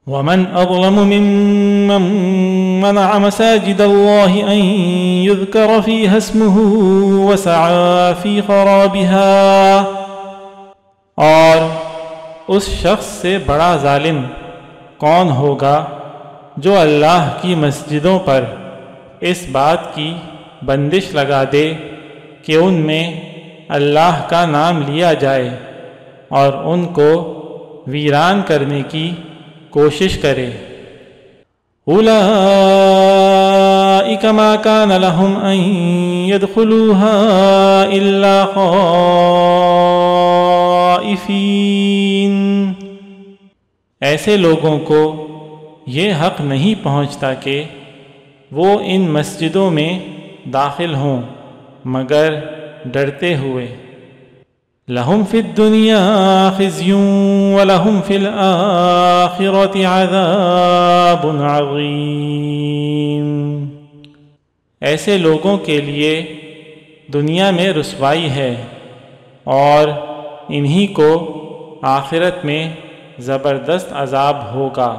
ومن أظلم ممن منع مساجد الله أن يذكر فيها اسمه وسعى في خرابها، اور اس شخص سے بڑا ظالم کون ہوگا جو اللہ کی مسجدوں پر اس بات کی بندش لگا دے کہ ان میں اللہ کا نام لیا جائے اور ان کو ویران کرنے کی کوشش کرے۔ اولئک ما کان لهم ان يدخلوها الا خائفین، ایسے لوگوں کو یہ حق نہیں پہنچتا کہ وہ ان مسجدوں میں داخل ہوں مگر ڈرتے ہوئے۔ لہم فی الدنیا خزی ولہم فی الآخرۃ عذاب عظیم، ایسے لوگوں کے لیے دنیا میں رسوائی ہے اور انہی کو آخرت میں زبردست عذاب ہوگا۔